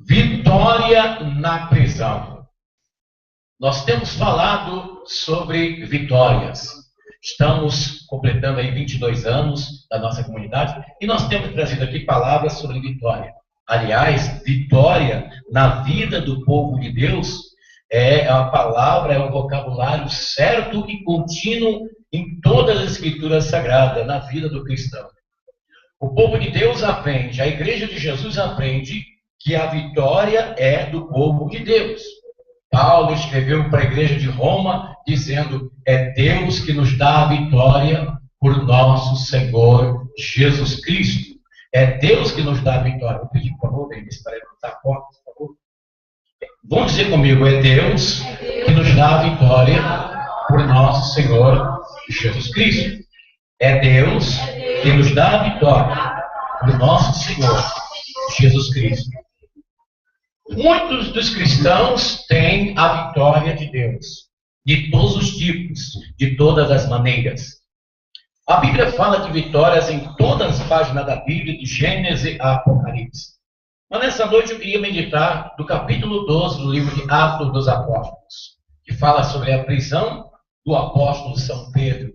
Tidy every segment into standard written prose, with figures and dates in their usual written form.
Vitória na prisão. Nós temos falado sobre vitórias. Estamos completando aí 22 anos da nossa comunidade e nós temos trazido aqui palavras sobre vitória. Aliás, vitória na vida do povo de Deus é a palavra, é um vocabulário certo e contínuo em todas as escrituras sagradas, na vida do cristão. O povo de Deus aprende, a igreja de Jesus aprende que a vitória é do povo de Deus. Paulo escreveu para a igreja de Roma, dizendo, é Deus que nos dá a vitória por nosso Senhor Jesus Cristo. É Deus que nos dá a vitória. Vou pedir, por favor, Denis, para levantar a porta, por favor. Vamos dizer comigo, é Deus que nos dá a vitória por nosso Senhor Jesus Cristo. É Deus que nos dá a vitória por nosso Senhor Jesus Cristo. Muitos dos cristãos têm a vitória de Deus, de todos os tipos, de todas as maneiras. A Bíblia fala de vitórias em todas as páginas da Bíblia, de Gênesis a Apocalipse. Mas nessa noite eu queria meditar do capítulo 12 do livro de Atos dos Apóstolos, que fala sobre a prisão do apóstolo São Pedro.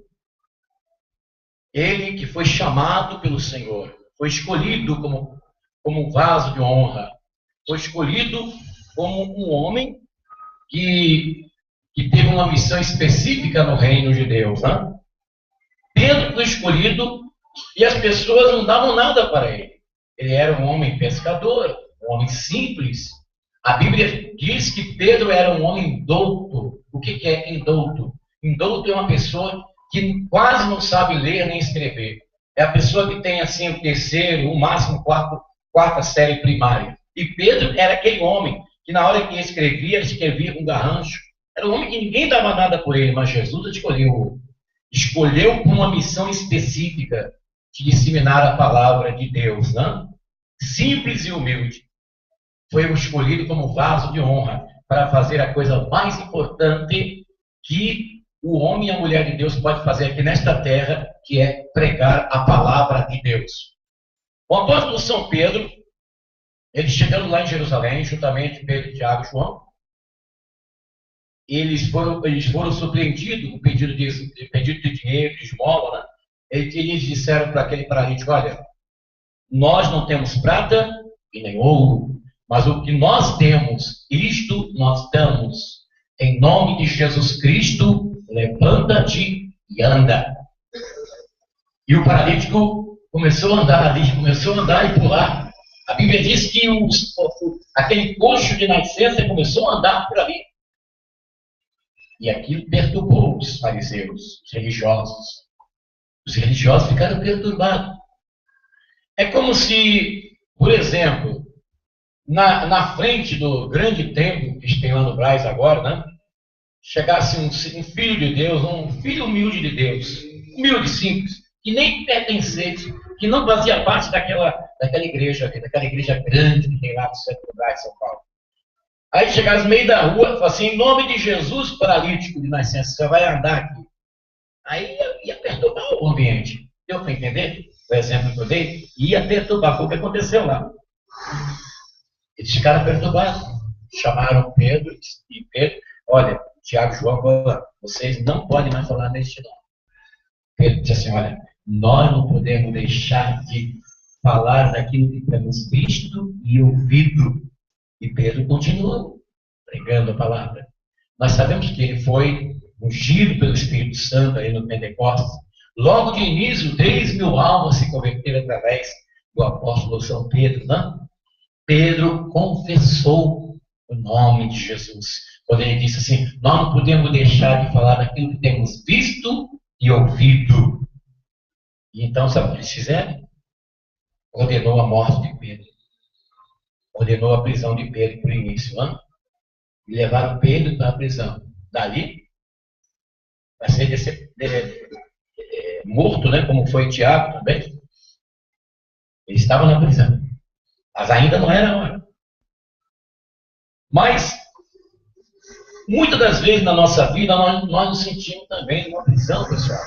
Ele que foi chamado pelo Senhor, foi escolhido como vaso de honra, foi escolhido como um homem que teve uma missão específica no reino de Deus. Né? Pedro foi escolhido e as pessoas não davam nada para ele. Ele era um homem pescador, um homem simples. A Bíblia diz que Pedro era um homem douto. O que é indouto? Indouto é uma pessoa que quase não sabe ler nem escrever. É a pessoa que tem assim o terceiro, o máximo quarta série primária. E Pedro era aquele homem que na hora que escrevia, ele escrevia com garrancho. Era um homem que ninguém dava nada por ele, mas Jesus escolheu com uma missão específica de disseminar a palavra de Deus, né? Simples e humilde. Foi escolhido como vaso de honra para fazer a coisa mais importante que o homem e a mulher de Deus pode fazer aqui nesta terra, que é pregar a palavra de Deus. O apóstolo São Pedro, eles chegando lá em Jerusalém, juntamente Pedro, Tiago e João, eles foram surpreendidos com o pedido de dinheiro, de esmola, né? Eles disseram para aquele paralítico, olha, nós não temos prata e nem ouro, mas o que nós temos, isto nós damos. Em nome de Jesus Cristo, levanta-te e anda. E o paralítico começou a andar ali, começou a andar e pular. A Bíblia diz que aquele coxo de nascença começou a andar por ali. E aquilo perturbou os fariseus, os religiosos. Os religiosos ficaram perturbados. É como se, por exemplo, na frente do grande templo que tem lá no Brás agora, né, chegasse um filho de Deus, um filho humilde de Deus, humilde, simples, que nem pertencesse, que não fazia parte daquela igreja grande que tem lá no centro do Brás, São Paulo. Aí chegasse no meio da rua e falasse assim, em nome de Jesus, paralítico de nascença, você vai andar aqui. Aí ia perturbar o ambiente. Deu para entender o exemplo que eu dei? Ia perturbar. Foi o que aconteceu lá. Eles ficaram perturbados. Chamaram Pedro e Pedro, olha, Tiago e João, vocês não podem mais falar neste nome. Pedro disse assim, olha, nós não podemos deixar de falar daquilo que temos visto e ouvido. E Pedro continuou pregando a palavra. Nós sabemos que ele foi ungido pelo Espírito Santo aí no Pentecostes. Logo de início, 3.000 almas se converteram através do apóstolo São Pedro, não? Pedro confessou o nome de Jesus. Quando ele disse assim, nós não podemos deixar de falar daquilo que temos visto e ouvido. E então, sabe o que eles fizeram? Ordenou a morte de Pedro. Ordenou a prisão de Pedro por início, não? E levaram Pedro para a prisão. Dali, vai ser morto, né? Como foi Tiago também. Ele estava na prisão. Mas ainda não era a hora. Mas, muitas das vezes na nossa vida, nós nos sentimos também numa prisão, pessoal.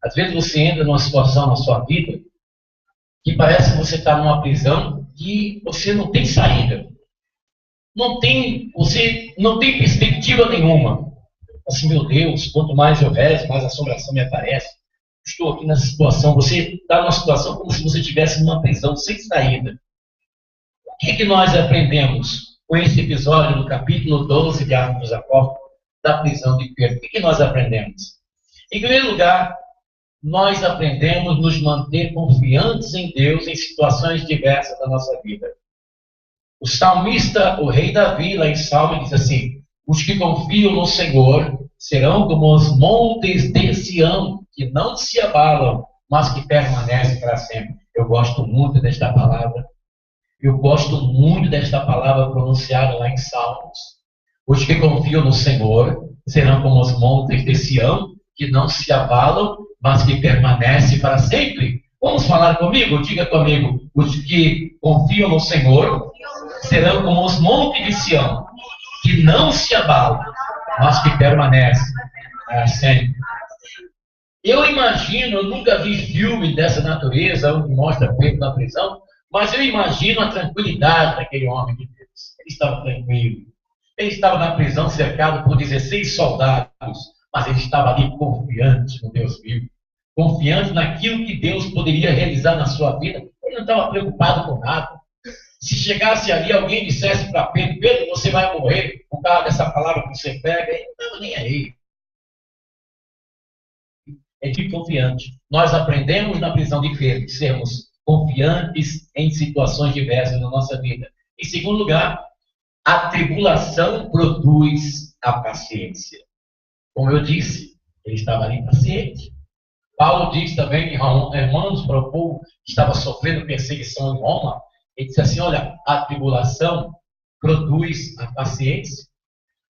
Às vezes você entra numa situação na sua vida que parece que você está numa prisão que você não tem saída. Você não tem perspectiva nenhuma. Assim, meu Deus, quanto mais eu rezo, mais assombração me aparece. Estou aqui nessa situação. Você está numa situação como se você estivesse numa prisão sem saída. O que é que nós aprendemos com esse episódio do capítulo 12 de Atos dos Apóstolos, da prisão de Pedro? O que é que nós aprendemos? Em primeiro lugar, nós aprendemos nos manter confiantes em Deus em situações diversas da nossa vida. O salmista, o rei Davi, lá em Salmo, diz assim: os que confiam no Senhor serão como os montes de Sião, que não se abalam, mas que permanecem para sempre. Eu gosto muito desta palavra. Eu gosto muito desta palavra pronunciada lá em Salmos. Os que confiam no Senhor serão como os montes de Sião, que não se abalam, mas que permanecem para sempre. Vamos falar comigo? Diga comigo. Os que confiam no Senhor serão como os montes de Sião, que não se abalam, mas que permanecem para sempre. Eu imagino, eu nunca vi filme dessa natureza, onde mostra Pedro na prisão, mas eu imagino a tranquilidade daquele homem de Deus. Ele estava tranquilo. Ele estava na prisão cercado por 16 soldados, mas ele estava ali confiante no Deus vivo, confiante naquilo que Deus poderia realizar na sua vida. Ele não estava preocupado com nada. Se chegasse ali alguém e dissesse para Pedro: Pedro, você vai morrer por causa dessa palavra que você pega, ele não estava nem aí. É de confiante. Nós aprendemos na prisão de Pedro sermos confiantes em situações diversas na nossa vida. Em segundo lugar, a tribulação produz a paciência. Como eu disse, ele estava ali paciente. Paulo diz também em Romanos para o povo que estava sofrendo perseguição em Roma. Ele disse assim: olha, a tribulação produz a paciência.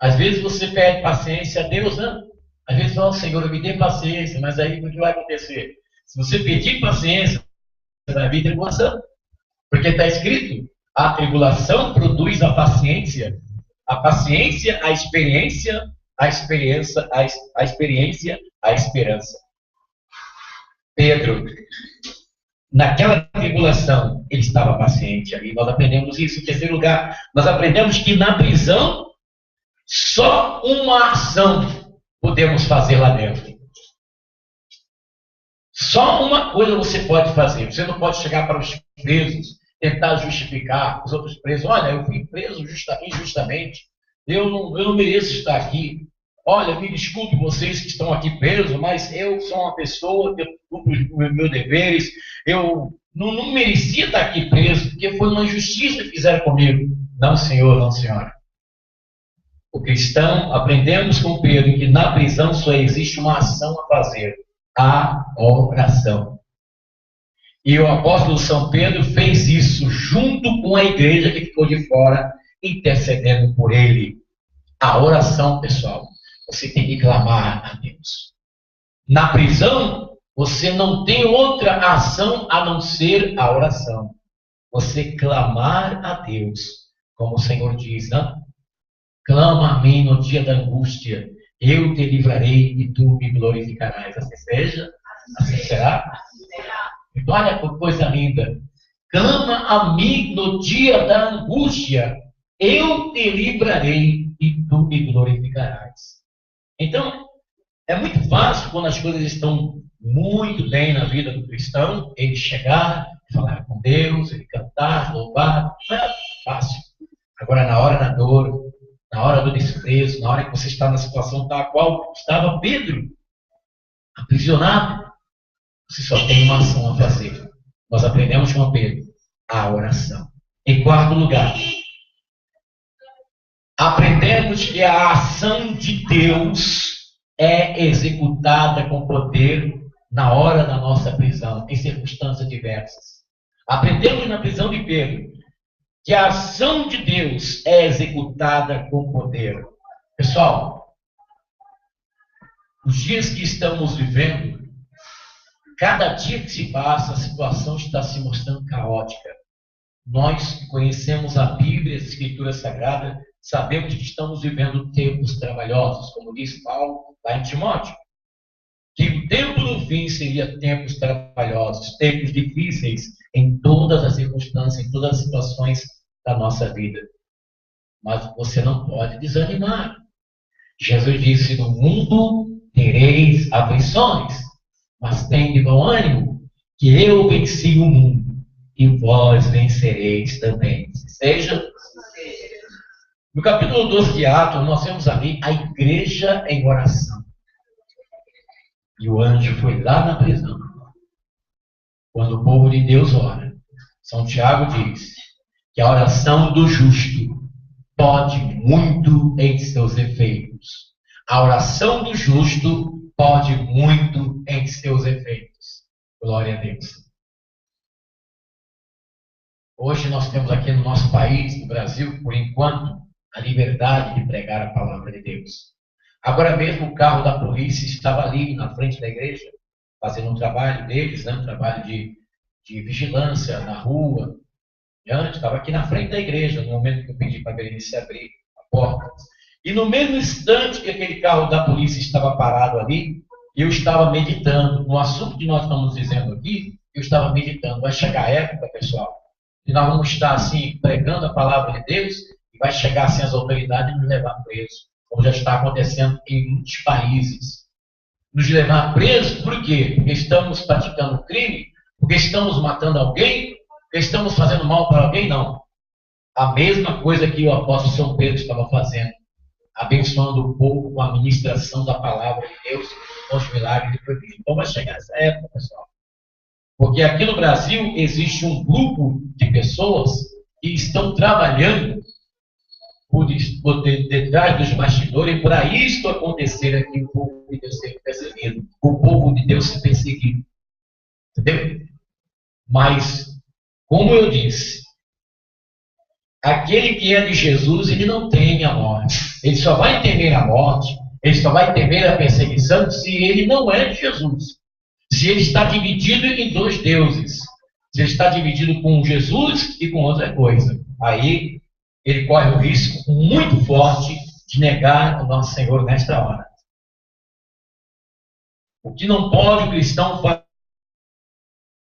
Às vezes você pede paciência a Deus, não? Às vezes fala: Senhor, me dê paciência, mas aí o que vai acontecer? Se você pedir paciência, você vai vir tribulação. Porque está escrito: a tribulação produz a paciência, a experiência, a experiência, a esperança. Pedro, naquela tribulação, ele estava paciente ali. Nós aprendemos isso. Em terceiro lugar, nós aprendemos que na prisão, só uma ação podemos fazer lá dentro. Só uma coisa você pode fazer. Você não pode chegar para os presos, tentar justificar os outros presos. Olha, eu fui preso injustamente. Eu não mereço estar aqui. Olha, me desculpe vocês que estão aqui presos, mas eu sou uma pessoa, eu cumpro os meus deveres. Eu não merecia estar aqui preso, porque foi uma injustiça que fizeram comigo. Não, senhor, não, senhora. O cristão, aprendemos com Pedro que na prisão só existe uma ação a fazer: a oração. E o apóstolo São Pedro fez isso junto com a igreja que ficou de fora, intercedendo por ele. A oração, pessoal, você tem que clamar a Deus. Na prisão, você não tem outra ação a não ser a oração. Você clamar a Deus, como o Senhor diz, não? Clama a mim no dia da angústia, eu te livrarei e tu me glorificarás. Assim seja? Assim será? Então, olha que coisa linda. Clama a mim no dia da angústia, eu te livrarei e tu me glorificarás. Então, é muito fácil quando as coisas estão muito bem na vida do cristão, ele chegar, falar com Deus, ele cantar, louvar. Não é fácil. Agora, na hora da dor, na hora do desprezo, na hora que você está na situação tal qual estava Pedro, aprisionado, você só tem uma ação a fazer. Nós aprendemos com Pedro: a oração. Em quarto lugar, aprendemos que a ação de Deus é executada com poder na hora da nossa prisão, em circunstâncias diversas. Aprendemos na prisão de Pedro que a ação de Deus é executada com poder. Pessoal, os dias que estamos vivendo, cada dia que se passa, a situação está se mostrando caótica. Nós que conhecemos a Bíblia, as Escrituras Sagradas, sabemos que estamos vivendo tempos trabalhosos, como diz Paulo lá em Timóteo. Que o tempo do fim seria tempos trabalhosos, tempos difíceis, em todas as circunstâncias, em todas as situações da nossa vida. Mas você não pode desanimar. Jesus disse: no mundo tereis aflições, mas tende bom ânimo, que eu venci o mundo, e vós vencereis também. Seja, no capítulo 12 de Atos, nós vemos ali a igreja em oração. E o anjo foi lá na prisão. Quando o povo de Deus ora, São Tiago diz que a oração do justo pode muito em seus efeitos. A oração do justo pode muito em seus efeitos. Glória a Deus. Hoje nós temos aqui no nosso país, no Brasil, por enquanto, a liberdade de pregar a palavra de Deus. Agora mesmo o carro da polícia estava ali na frente da igreja, fazendo um trabalho deles, um trabalho de vigilância na rua. Antes estava aqui na frente da igreja, no momento que eu pedi para a Berenice abrir a porta. E no mesmo instante que aquele carro da polícia estava parado ali, eu estava meditando. No assunto que nós estamos dizendo aqui, eu estava meditando. Vai chegar a época, pessoal, que nós vamos estar assim, pregando a palavra de Deus, e vai chegar assim as autoridades e nos levar presos, como já está acontecendo em muitos países. Nos levar presos, por quê? Porque estamos praticando crime, porque estamos matando alguém, porque estamos fazendo mal para alguém? Não. A mesma coisa que o apóstolo São Pedro estava fazendo, abençoando o povo com a ministração da palavra de Deus, com os milagres e prodígios. Então vai chegar essa época, pessoal. Porque aqui no Brasil existe um grupo de pessoas que estão trabalhando por detrás dos bastidores para isto acontecer aqui, o povo de Deus ser perseguido, o povo de Deus ser perseguido. Entendeu? Mas, como eu disse, aquele que é de Jesus, ele não teme a morte. Ele só vai temer a morte, ele só vai temer a perseguição se ele não é de Jesus. Se ele está dividido em dois deuses. Se ele está dividido com Jesus e com outra coisa. Aí ele corre o risco muito forte de negar o nosso Senhor nesta hora. O que não pode o cristão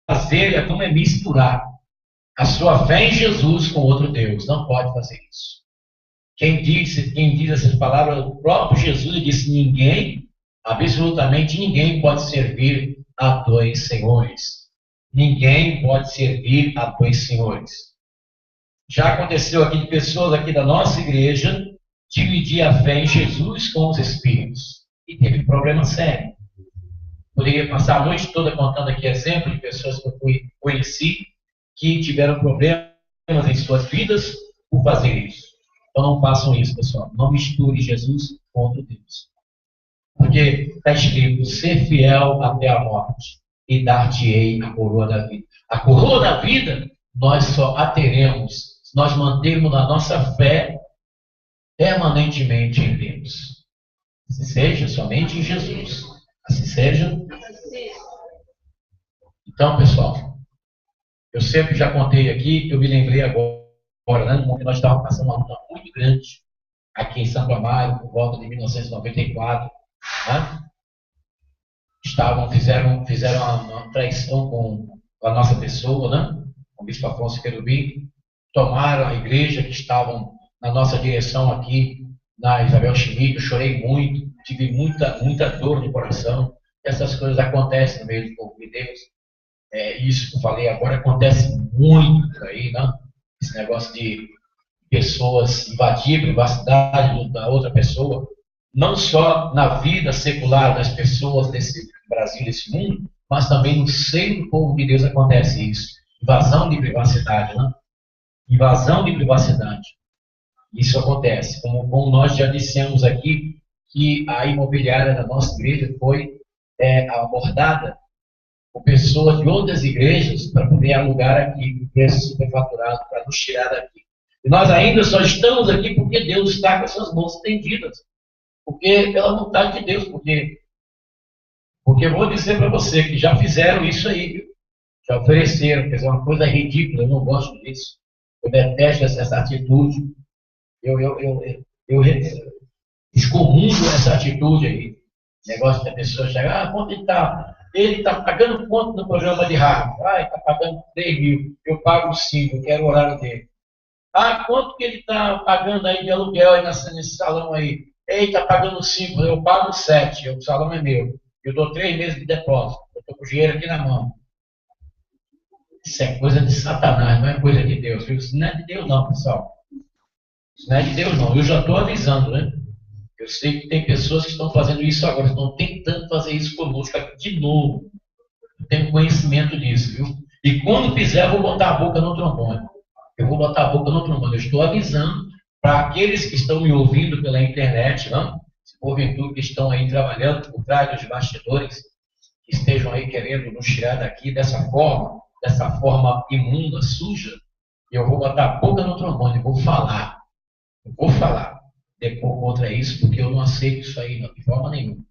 fazer é como misturar a sua fé em Jesus com outro Deus. Não pode fazer isso. Quem diz essas palavras, o próprio Jesus, ele disse: ninguém, absolutamente ninguém pode servir a dois senhores. Ninguém pode servir a dois senhores. Já aconteceu aqui de pessoas aqui da nossa igreja dividir a fé em Jesus com os espíritos. E teve problema sério. Poderia passar a noite toda contando aqui exemplos de pessoas que eu conheci que tiveram problemas em suas vidas por fazer isso. Então não façam isso, pessoal. Não misture Jesus com outro Deus. Porque está escrito: ser fiel até a morte e dar-te-ei a coroa da vida. A coroa da vida nós só a teremos se nós mantermos a nossa fé permanentemente em Deus. Assim seja, somente em Jesus. Assim seja. Então, pessoal, eu sempre já contei aqui, eu me lembrei agora, né, no momento que nós estávamos passando uma luta muito grande aqui em Santo Amaro, por volta de 1994, né? Fizeram uma traição com a nossa pessoa, né? Com o bispo Afonso Querubim, tomaram a igreja que estavam na nossa direção aqui, na Isabel Schmidt. Eu chorei muito, tive muita dor no coração. Essas coisas acontecem no meio do povo de Deus. Isso que eu falei agora acontece muito aí, né? Esse negócio de pessoas invadir a privacidade da outra pessoa, não só na vida secular das pessoas desse Brasil, desse mundo, mas também no seio do povo de Deus acontece isso. Invasão de privacidade, né? Invasão de privacidade. Isso acontece. Como nós já dissemos aqui, que a imobiliária da nossa igreja foi abordada por pessoas de outras igrejas para poder alugar aqui com preço superfaturado, para nos tirar daqui. E nós ainda só estamos aqui porque Deus está com essas mãos estendidas. Porque pela vontade de Deus. Porque eu vou dizer para você que já fizeram isso aí, viu? Já ofereceram, quer dizer, uma coisa ridícula, eu não gosto disso. Eu detesto essa atitude. Eu excomungo essa atitude aí. Negócio da pessoa chegar, quanto ele está Ele está pagando quanto no programa de rádio? Ah, ele está pagando 3 mil. Eu pago 5, eu quero o horário dele. Ah, quanto que ele está pagando aí de aluguel aí nesse salão aí? Ele está pagando 5, eu pago 7, o salão é meu. Eu dou 3 meses de depósito. Eu estou com o dinheiro aqui na mão. Isso é coisa de Satanás, não é coisa de Deus. Isso não é de Deus não, pessoal. Isso não é de Deus não. Eu já estou avisando, né? Eu sei que tem pessoas que estão fazendo isso agora, estão tentando fazer isso conosco aqui de novo. Eu tenho conhecimento disso, viu? E quando fizer, eu vou botar a boca no trombone. Eu vou botar a boca no trombone. Eu estou avisando para aqueles que estão me ouvindo pela internet, não? Se porventura que estão aí trabalhando por trás dos bastidores, que estejam aí querendo nos tirar daqui dessa forma imunda, suja, eu vou botar a boca no trombone, eu vou falar. Eu vou falar depois contra isso, porque eu não aceito isso aí não, de forma nenhuma.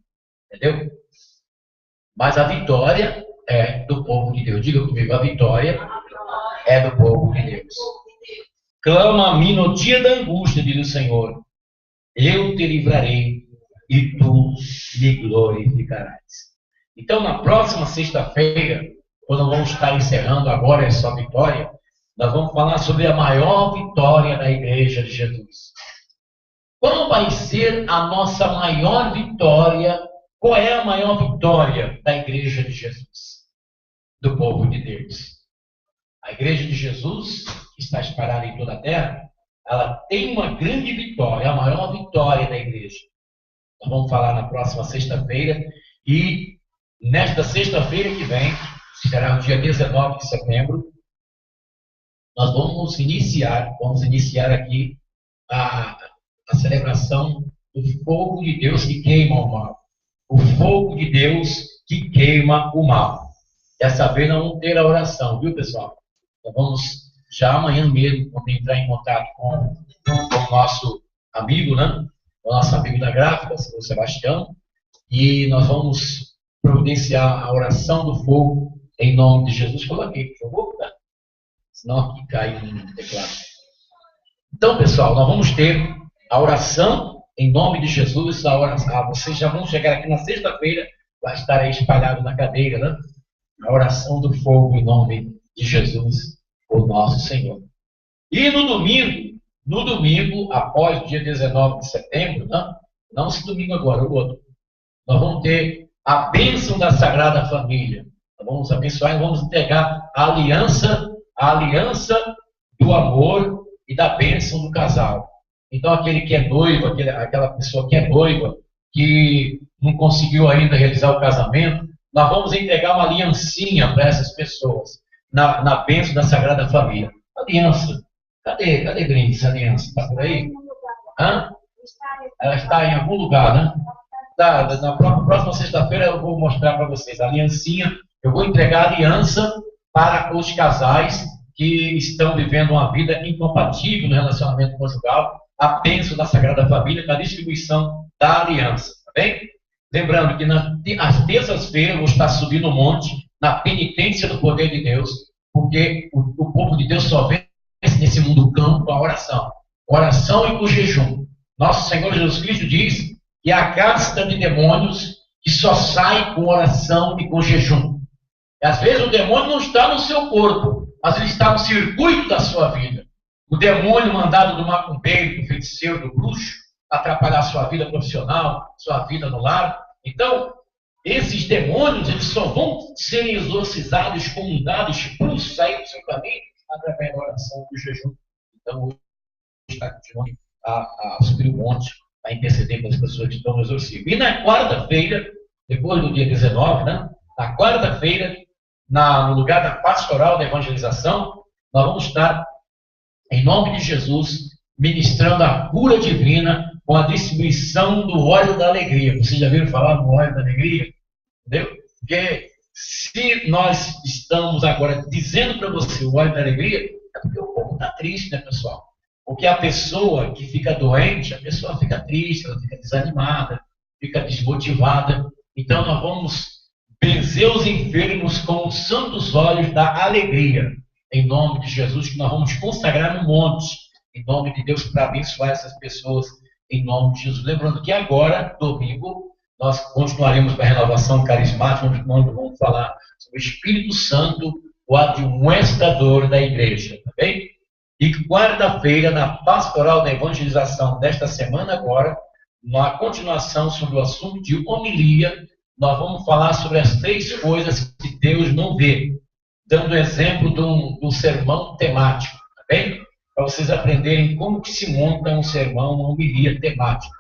Entendeu? Mas a vitória é do povo de Deus. Diga comigo, a vitória é do povo de Deus. Clama a mim no dia da angústia, diz o Senhor. Eu te livrarei e tu me glorificarás. Então, na próxima sexta-feira, quando vamos estar encerrando agora essa vitória, nós vamos falar sobre a maior vitória da Igreja de Jesus. Qual vai ser a nossa maior vitória? Qual é a maior vitória da Igreja de Jesus? Do povo de Deus. A Igreja de Jesus, que está espalhada em toda a terra, ela tem uma grande vitória, a maior vitória da Igreja. Nós vamos falar na próxima sexta-feira e nesta sexta-feira que vem, será o dia 19 de setembro, nós vamos iniciar aqui a celebração do fogo de Deus que queima o mal. O fogo de Deus que queima o mal. Dessa vez nós vamos ter a oração, viu, pessoal? Então vamos, já amanhã mesmo, entrar em contato com o nosso amigo, né? O nosso amigo da gráfica, o Sebastião, e nós vamos providenciar a oração do fogo em nome de Jesus. Coloquei, por favor, tá? Senão aqui cai no teclado. Então, pessoal, nós vamos ter a oração em nome de Jesus. Vocês já vão chegar aqui na sexta-feira, vai estar aí espalhado na cadeira, né? A oração do fogo em nome de Jesus, o nosso Senhor. E no domingo, após o dia 19 de setembro, não esse domingo agora, o outro, nós vamos ter a bênção da Sagrada Família. Nós vamos abençoar e vamos entregar a aliança do amor e da bênção do casal. Então, aquele que é noivo, aquela pessoa que é noiva, que não conseguiu ainda realizar o casamento, nós vamos entregar uma aliancinha para essas pessoas, na bênção da Sagrada Família. Aliança. Cadê Brinde, essa aliança? Está por aí? Hã? Ela está em algum lugar, né? Na próxima sexta-feira eu vou mostrar para vocês a aliancinha. Eu vou entregar a aliança para os casais que estão vivendo uma vida incompatível no relacionamento conjugal, a bênção da Sagrada Família, com a distribuição da aliança, tá bem? Lembrando que às terças-feiras eu vou estar subindo o monte, na penitência do poder de Deus, porque o povo de Deus só vence nesse mundo campo com a oração. Oração e com jejum. Nosso Senhor Jesus Cristo diz que a casta de demônios que só sai com oração e com jejum. E às vezes o demônio não está no seu corpo, mas ele está no circuito da sua vida. O demônio mandado do macumbeiro, do feiticeiro, do bruxo, atrapalhar sua vida profissional, sua vida no lar. Então, esses demônios, eles só vão ser exorcizados, comungados, expulsos, sair do seu caminho, através da oração e do jejum. Então, hoje está continuando a subir o monte, a interceder pelas pessoas que estão no exorcismo. E na quarta-feira, depois do dia 19, né? Na quarta-feira, no lugar da pastoral da evangelização, nós vamos estar, em nome de Jesus, ministrando a cura divina com a distribuição do óleo da alegria. Vocês já viram falar no óleo da alegria? Entendeu? Porque se nós estamos agora dizendo para você o óleo da alegria, é porque o povo está triste, né, pessoal? Porque a pessoa que fica doente, a pessoa fica triste, ela fica desanimada, fica desmotivada. Então nós vamos benzer os enfermos com os santos olhos da alegria, em nome de Jesus, que nós vamos consagrar no monte, em nome de Deus, para abençoar essas pessoas, em nome de Jesus. Lembrando que agora, domingo, nós continuaremos com a renovação carismática, onde vamos falar sobre o Espírito Santo, o administrador da igreja, tá bem? E quarta-feira, na pastoral da evangelização desta semana agora, na continuação sobre o assunto de homilia, nós vamos falar sobre as 3 coisas que Deus não vê, dando exemplo de um sermão temático, tá bem? Para vocês aprenderem como que se monta um sermão, uma homilia temática.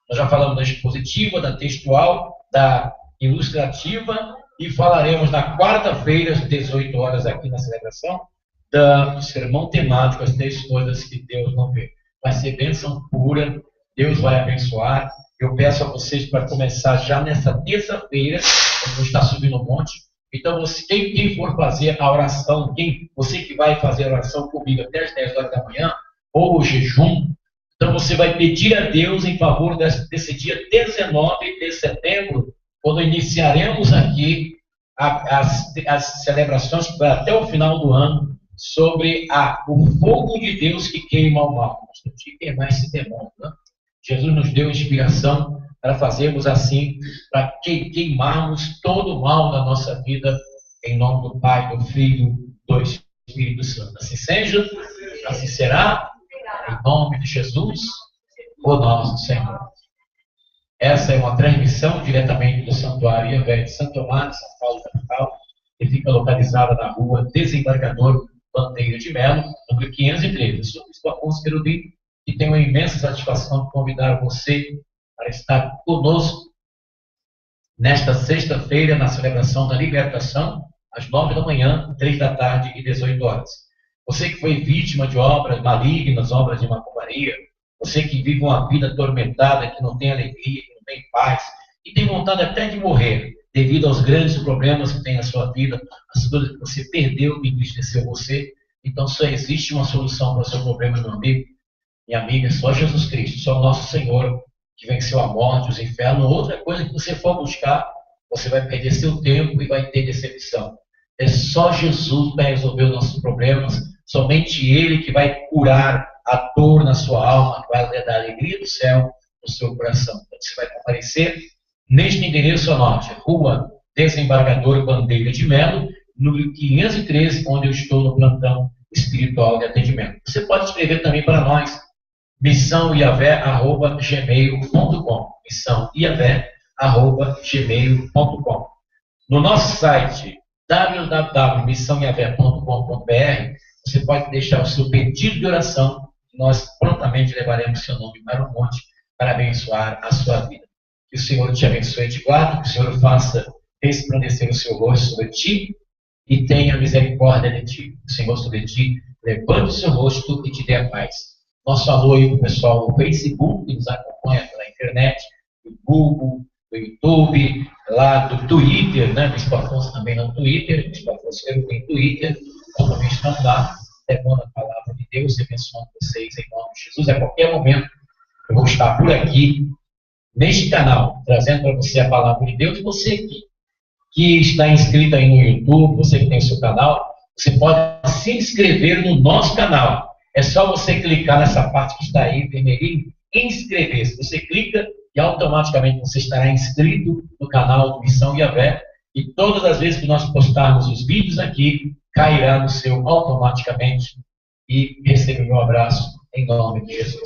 Nós já falamos da expositiva, da textual, da ilustrativa, e falaremos na quarta-feira, às 18 horas, aqui na celebração, do sermão temático, as 3 coisas que Deus não vê. Vai ser bênção pura, Deus vai abençoar. Eu peço a vocês para começar já nessa terça-feira, quando está subindo o monte. Então, quem for fazer a oração, você que vai fazer a oração comigo até as 10 horas da manhã, ou o jejum, então você vai pedir a Deus em favor desse dia 19 de setembro, quando iniciaremos aqui as celebrações até o final do ano, sobre o fogo de Deus que queima o mal. Nós temos que queimar esse demônio, né? Jesus nos deu inspiração para fazermos assim, para queimarmos todo o mal da nossa vida, em nome do Pai, do Filho, do Espírito Santo. Assim seja, assim será, em nome de Jesus, o nosso Senhor. Essa é uma transmissão diretamente do Santuário Yahvé de Santo Tomás, São Paulo, capital, que fica localizada na rua Desembargador Bandeira de Melo, número 513. Eu sou o bispo Afonso Querubim, e tenho uma imensa satisfação de convidar você para estar conosco nesta sexta-feira, na celebração da libertação, às 9 da manhã, 3 da tarde e 18 horas. Você que foi vítima de obras malignas, obras de macumbaria, você que vive uma vida atormentada, que não tem alegria, que não tem paz, e tem vontade até de morrer, devido aos grandes problemas que tem na sua vida, as coisas que você perdeu, que entristeceu você, então só existe uma solução para o seu problema, meu amigo, minha amiga, é só Jesus Cristo, só o nosso Senhor, que venceu a morte, os infernos. Outra coisa que você for buscar, você vai perder seu tempo e vai ter decepção. É só Jesus para resolver os nossos problemas, somente Ele que vai curar a dor na sua alma, que vai dar a alegria do céu no seu coração. Então, você vai comparecer neste endereço ao norte, Rua Desembargador Bandeira de Melo, número 513, onde eu estou no plantão espiritual de atendimento. Você pode escrever também para nós, missãoiavé@gmail.com, missãoiavé@gmail.com. No nosso site www.missãoiavé.com.br, você pode deixar o seu pedido de oração, e nós prontamente levaremos seu nome para o monte para abençoar a sua vida. Que o Senhor te abençoe e te guarde, que o Senhor faça resplandecer o seu rosto sobre ti e tenha misericórdia de ti. Que o Senhor sobre ti levante o seu rosto e te dê a paz. Nosso alô aí para o pessoal do Facebook, que nos acompanha pela internet, do Google, do YouTube, lá do Twitter, né? Bispo Afonso também no Twitter, Bispo Afonso tem Twitter, então também estamos lá, levando a palavra de Deus e abençoando vocês em nome de Jesus. A qualquer momento eu vou estar por aqui, neste canal, trazendo para você a palavra de Deus. E você que está inscrito aí no YouTube, você que tem o seu canal, você pode se inscrever no nosso canal. É só você clicar nessa parte que está aí, vermelhinho, inscrever-se. Você clica e automaticamente você estará inscrito no canal do Missão Yahvé. E todas as vezes que nós postarmos os vídeos aqui, cairá no seu automaticamente. E receba o meu abraço em nome de Jesus.